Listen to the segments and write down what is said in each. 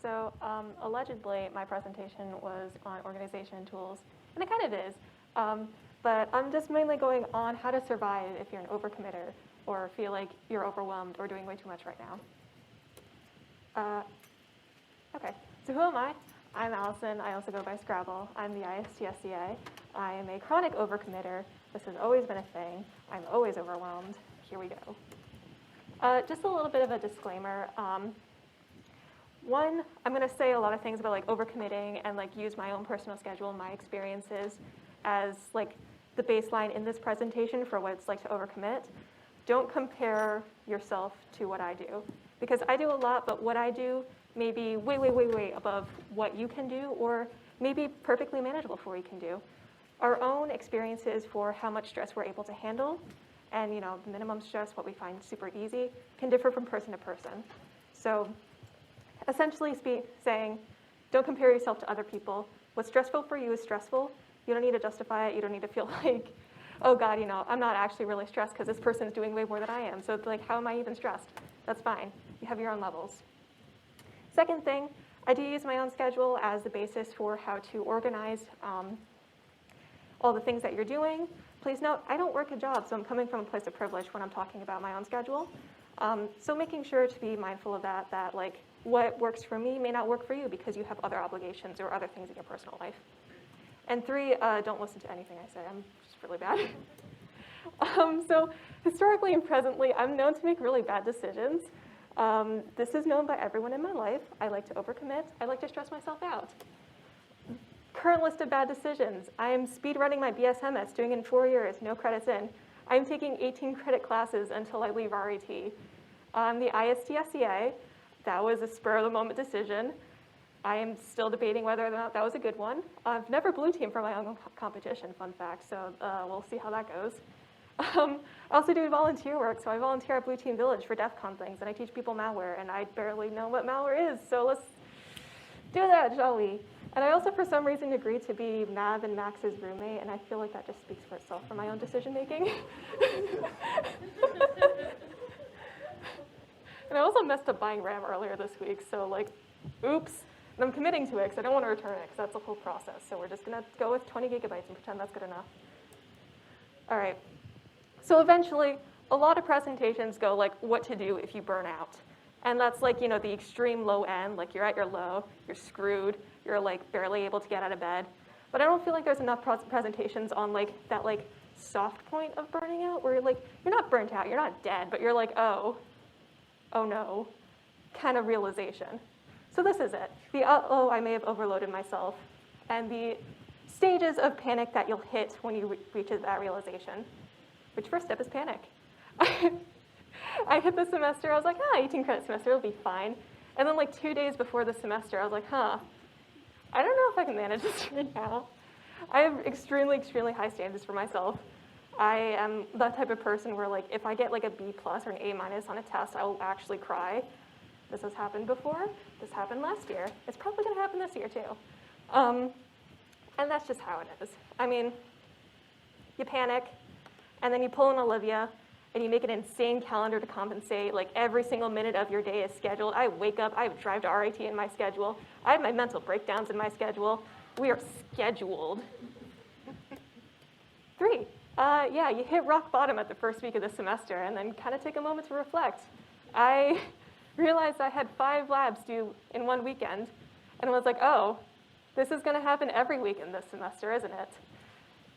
So allegedly, my presentation was on organization tools, and it kind of is. But I'm just mainly going on how to survive if you're an overcommitter or feel like you're overwhelmed or doing way too much right now. Okay, so who am I? I'm Alison. I also go by Scrabble. I'm the ISTSCA. I am a chronic overcommitter. This has always been a thing. I'm always overwhelmed. Here we go. Just a little bit of a disclaimer. One, I'm going to say a lot of things about like overcommitting and like use my own personal schedule and my experiences as like the baseline in this presentation for what it's like to overcommit. Don't compare yourself to what I do, because I do a lot, but what I do may be way above what you can do, or maybe perfectly manageable for what you can do. Our own experiences for how much stress we're able to handle, and the minimum stress, what we find super easy, can differ from person to person. So essentially saying, don't compare yourself to other people. What's stressful for you is stressful. You don't need to justify it. You don't need to feel like, oh God, I'm not actually really stressed because this person's doing way more than I am. So it's like, how am I even stressed? That's fine. You have your own levels. Second thing, I do use my own schedule as the basis for how to organize all the things that you're doing. Please note, I don't work a job, so I'm coming from a place of privilege when I'm talking about my own schedule. So making sure to be mindful of that like what works for me may not work for you because you have other obligations or other things in your personal life. And three, don't listen to anything I say. I'm just really bad. So historically and presently, I'm known to make really bad decisions. This is known by everyone in my life. I like to overcommit. I like to stress myself out. Current list of bad decisions. I am speed running my BSMS, doing it in 4 years, no credits in. I'm taking 18 credit classes until I leave RET. The ISTSCA, that was a spur of the moment decision. I am still debating whether or not that was a good one. I've never blue teamed for my own competition, fun fact, so we'll see how that goes. I also do volunteer work, so I volunteer at Blue Team Village for DEF CON things, and I teach people malware, and I barely know what malware is, so let's do that, shall we? And I also, for some reason, agreed to be Mav and Max's roommate, and I feel like that just speaks for itself for my own decision making. And I also messed up buying RAM earlier this week, so like, oops. And I'm committing to it because I don't want to return it because that's a whole process. So we're just going to go with 20 gigabytes and pretend that's good enough. All right. So eventually, a lot of presentations go like what to do if you burn out. And that's like, the extreme low end, like you're at your low, you're screwed, you're like barely able to get out of bed. But I don't feel like there's enough presentations on like that like soft point of burning out where you're like, you're not burnt out, you're not dead, but you're like, oh no, kind of realization. So this is it. The I may have overloaded myself, and the stages of panic that you'll hit when you reach that realization. Which first step is panic. I hit the semester, I was like, 18 credit semester, it'll be fine. And then like 2 days before the semester, I was like, I don't know if I can manage this right now. I have extremely high standards for myself. I am that type of person where like if I get like a B+ or an A- on a test, I will actually cry. This has happened before. This happened last year. It's probably going to happen this year, too. And that's just how it is. I mean, you panic, and then you pull in Olivia, and you make an insane calendar to compensate. Like, every single minute of your day is scheduled. I wake up. I drive to RIT in my schedule. I have my mental breakdowns in my schedule. We are scheduled. 3, you hit rock bottom at the first week of the semester, and then kind of take a moment to reflect. I realized I had 5 labs due in one weekend, and was like, oh, this is going to happen every week in this semester, isn't it?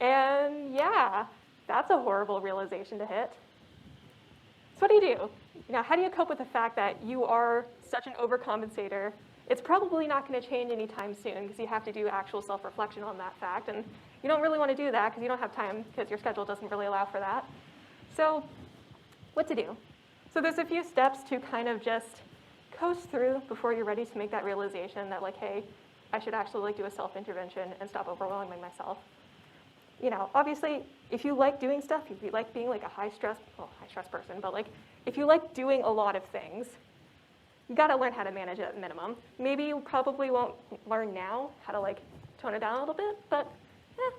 And yeah, that's a horrible realization to hit. So what do you do? How do you cope with the fact that you are such an overcompensator? It's probably not going to change anytime soon because you have to do actual self-reflection on that fact, and you don't really want to do that because you don't have time because your schedule doesn't really allow for that. So what to do? So there's a few steps to kind of just coast through before you're ready to make that realization that like, hey, I should actually like do a self-intervention and stop overwhelming myself. Obviously, if you like doing stuff, if you like being like a high stress person, but like if you like doing a lot of things, you got to learn how to manage it at minimum. Maybe you probably won't learn now how to like tone it down a little bit, but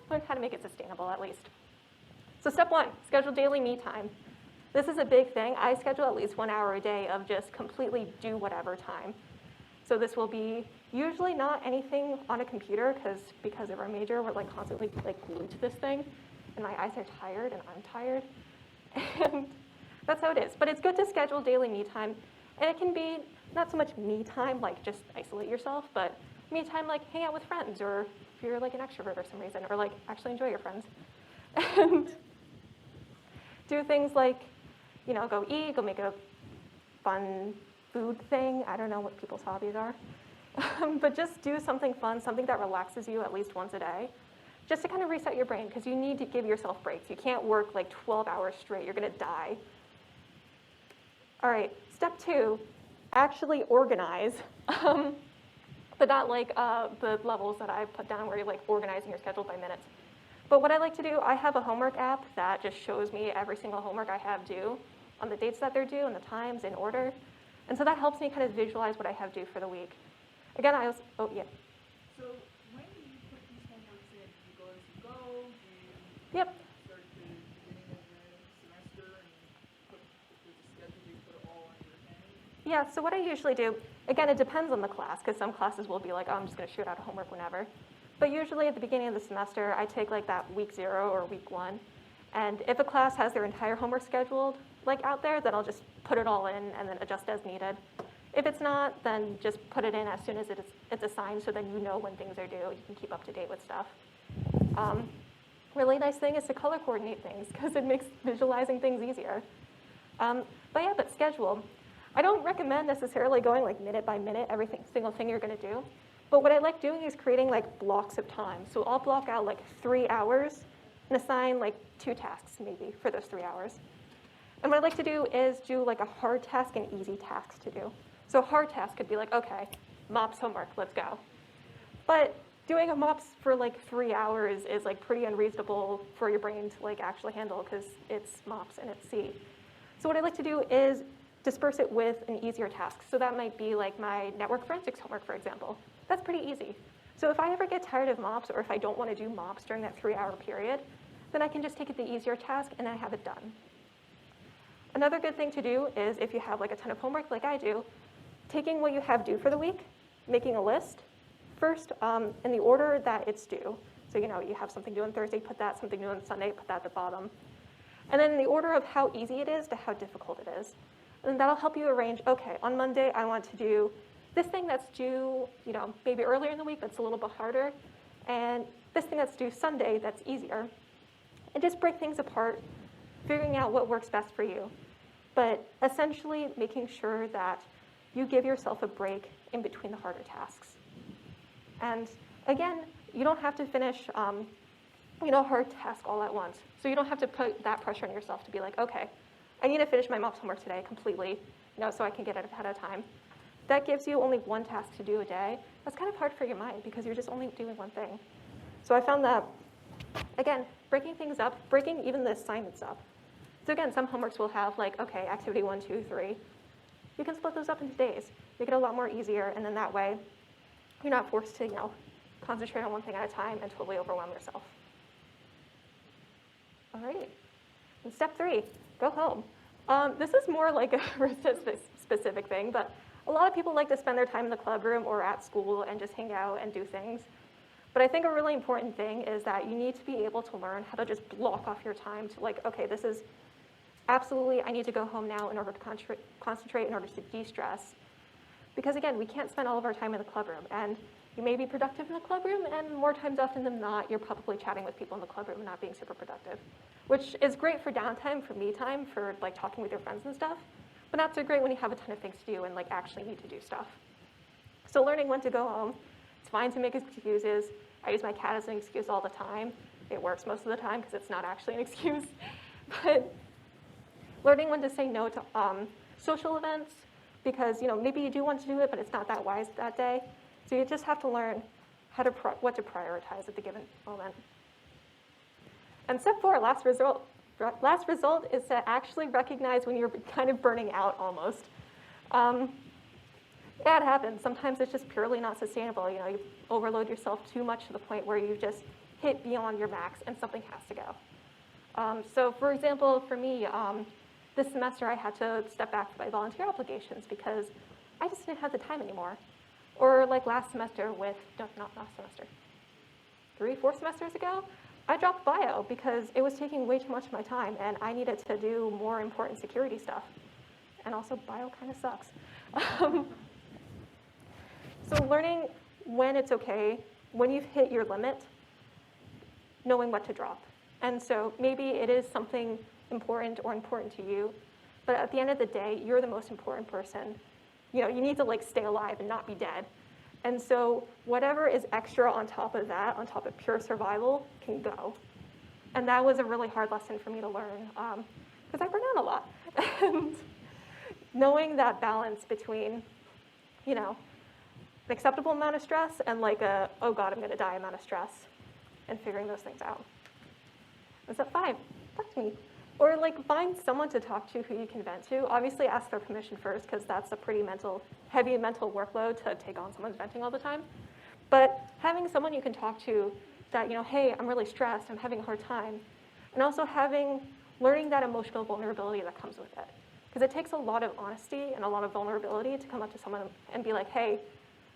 learn how to make it sustainable at least. So step 1, schedule daily me time. This is a big thing. I schedule at least 1 hour a day of just completely do whatever time. So this will be usually not anything on a computer because of our major, we're like constantly like glued to this thing, and my eyes are tired and I'm tired. And that's how it is. But it's good to schedule daily me time, and it can be not so much me time, like just isolate yourself, but me time like hang out with friends, or if you're like an extrovert for some reason, or like actually enjoy your friends. And do things like, you know, go eat, go make a fun food thing. I don't know what people's hobbies are. But just do something fun, something that relaxes you at least once a day, just to kind of reset your brain, because you need to give yourself breaks. You can't work like 12 hours straight. You're going to die. All right, step 2, actually organize. But not like the levels that I've put down where you're like organizing your schedule by minutes. But what I like to do, I have a homework app that just shows me every single homework I have due on the dates that they're due and the times in order. And so that helps me kind of visualize what I have due for the week. Again, I also, oh yeah. So when do you put these homeworks in? Do you go as you go? Do you Yep. start at the beginning of the semester and put the schedule, do you put it all on your hand? Yeah, so what I usually do, again, it depends on the class, because some classes will be like, oh, I'm just going to shoot out a homework whenever. But usually at the beginning of the semester, I take like that week 0 or week 1. And if a class has their entire homework scheduled like out there, then I'll just put it all in and then adjust as needed. If it's not, then just put it in as soon as it's assigned, so then you know when things are due. You can keep up to date with stuff. Really nice thing is to color coordinate things, because it makes visualizing things easier. But schedule. I don't recommend necessarily going like minute by minute, every single thing you're going to do. But what I like doing is creating like blocks of time. So I'll block out like 3 hours and assign like 2 tasks maybe for those 3 hours. And what I like to do is do like a hard task and easy tasks to do. So a hard task could be like, okay, MOPS homework, let's go. But doing a MOPS for like 3 hours is like pretty unreasonable for your brain to like actually handle, because it's MOPS and it's C. So what I like to do is disperse it with an easier task. So that might be like my network forensics homework, for example. That's pretty easy. So if I ever get tired of MOPS, or if I don't want to do MOPS during that 3-hour period, then I can just take it the easier task and I have it done. Another good thing to do is, if you have like a ton of homework like I do, taking what you have due for the week, making a list, first in the order that it's due. So you know, you have something due on Thursday, put that, something due on Sunday, put that at the bottom. And then in the order of how easy it is to how difficult it is. And that'll help you arrange, okay, on Monday I want to do this thing that's due, you know, maybe earlier in the week that's a little bit harder, and this thing that's due Sunday that's easier. And just break things apart, figuring out what works best for you. But essentially making sure that you give yourself a break in between the harder tasks. And again, you don't have to finish a hard task all at once. So you don't have to put that pressure on yourself to be like, okay, I need to finish my MOPS homework today completely, so I can get it ahead of time. That gives you only one task to do a day. That's kind of hard for your mind, because you're just only doing one thing. So I found that, again, breaking things up, breaking even the assignments up. So again, some homeworks will have like, okay, activity 1, 2, 3. You can split those up into days, make it a lot more easier, and then that way you're not forced to, concentrate on one thing at a time and totally overwhelm yourself. All right, and step 3, go home. This is more like a specific thing, but a lot of people like to spend their time in the club room or at school and just hang out and do things. But I think a really important thing is that you need to be able to learn how to just block off your time to like, okay, this is absolutely, I need to go home now in order to concentrate, in order to de-stress. Because again, we can't spend all of our time in the club room, and you may be productive in the club room, and more times often than not, you're probably chatting with people in the club room and not being super productive, which is great for downtime, for me time, for like talking with your friends and stuff, but not so great when you have a ton of things to do and like actually need to do stuff. So learning when to go home, it's fine to make excuses. I use my cat as an excuse all the time. It works most of the time because it's not actually an excuse. But learning when to say no to social events, because maybe you do want to do it, but it's not that wise that day. So you just have to learn how to what to prioritize at the given moment. And step 4, last result is to actually recognize when you're kind of burning out almost. Yeah, it happens. Sometimes it's just purely not sustainable. You overload yourself too much to the point where you just hit beyond your max and something has to go. So for example, for me, this semester I had to step back from my volunteer obligations because I just didn't have the time anymore. Or like last semester with, no, not last semester, 4 semesters ago, I dropped bio because it was taking way too much of my time and I needed to do more important security stuff. And also bio kind of sucks. So learning when it's okay, when you've hit your limit, knowing what to drop. And so maybe it is something important or important to you, but at the end of the day, you're the most important person. You know, you need to like stay alive and not be dead. And so whatever is extra on top of that, on top of pure survival, can go. And that was a really hard lesson for me to learn because I burn out a lot. And knowing that balance between, you know, an acceptable amount of stress and like a, oh God, I'm going to die amount of stress, and figuring those things out. And step 5, talk to me. Or like find someone to talk to who you can vent to. Obviously ask for permission first because that's a pretty heavy mental workload to take on someone's venting all the time. But having someone you can talk to that, you know, hey, I'm really stressed, I'm having a hard time. And also learning that emotional vulnerability that comes with it. Because it takes a lot of honesty and a lot of vulnerability to come up to someone and be like, hey,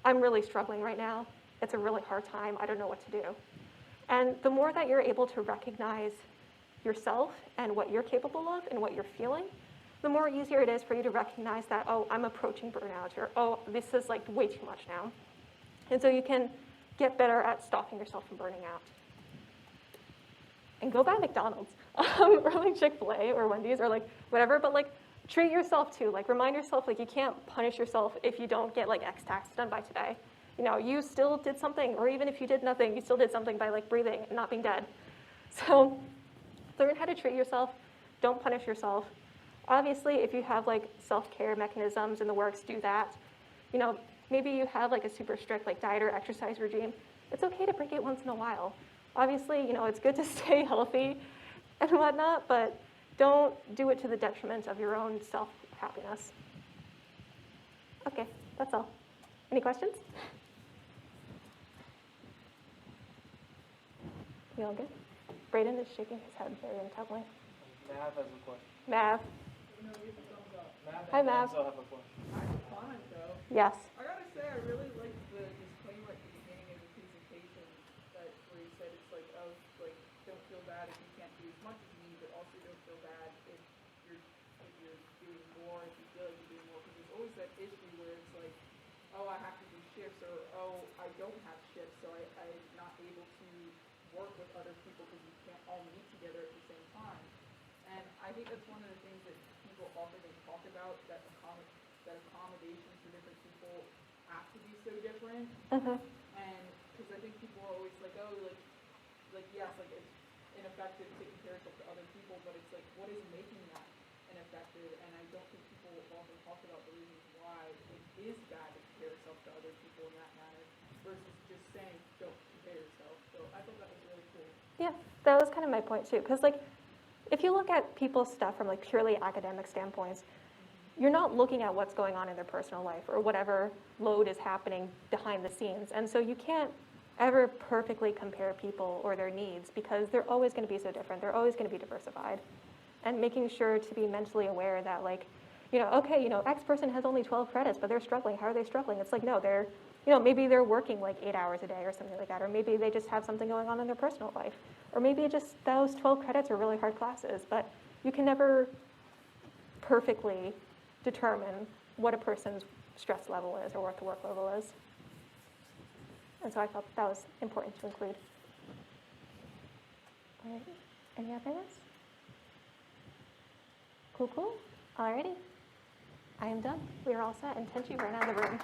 I'm really struggling right now. It's a really hard time. I don't know what to do. And the more that you're able to recognize yourself and what you're capable of and what you're feeling, the more easier it is for you to recognize that, oh, I'm approaching burnout, or oh, this is like way too much now. And so you can get better at stopping yourself from burning out. And go buy McDonald's, or like Chick-fil-A or Wendy's or like whatever, but like treat yourself too. Like remind yourself, like you can't punish yourself if you don't get like X tasks done by today. You know, you still did something, or even if you did nothing, you still did something by like breathing and not being dead. So learn how to treat yourself. Don't punish yourself. Obviously, if you have like self-care mechanisms in the works, do that. You know, maybe you have like a super strict like diet or exercise regime. It's okay to break it once in a while. Obviously, you know, it's good to stay healthy and whatnot, but don't do it to the detriment of your own self-happiness. Okay, that's all. Any questions? We all good? Brayden is shaking his head very intently. Mav has a question. Mav. No, you have a thumbs up. Hi, Mav. I also have a question. I have a comment though. Yes. I gotta say, I really liked the disclaimer at the beginning of the presentation where you said it's like, oh, like, don't feel bad if you can't do as much as me, but also don't feel bad if you're doing more, if you feel like you're doing more, because there's always that issue where it's like, oh, I have to do shifts, or oh, I don't have shifts, so I'm not able to work with other people because we can't all meet together at the same time. And I think that's one of the things that people often don't talk about, that accommodations for different people have to be so different. Mm-hmm. And because I think people are always like, oh, like yes, like it's ineffective taking care of other people, but it's like, what is making that ineffective? And I don't think people often talk about the reasons why it is bad to compare yourself to other people in that manner, versus just saying, don't compare yourself. So I thought that was really cool. Yeah, that was kind of my point too. Because like, if you look at people's stuff from like purely academic standpoints, you're not looking at what's going on in their personal life or whatever load is happening behind the scenes. And so you can't ever perfectly compare people or their needs because they're always going to be so different. They're always going to be diversified. And making sure to be mentally aware that like, you know, okay, you know, X person has only 12 credits, but they're struggling. How are they struggling? It's like, no, they're, you know, maybe they're working like 8 hours a day or something like that. Or maybe they just have something going on in their personal life. Or maybe just those 12 credits are really hard classes. But you can never perfectly determine what a person's stress level is or what the work level is. And so I felt that was important to include. All right. Any others? Cool. Alrighty. I am done. We are all set, and Tenchi ran out of the room.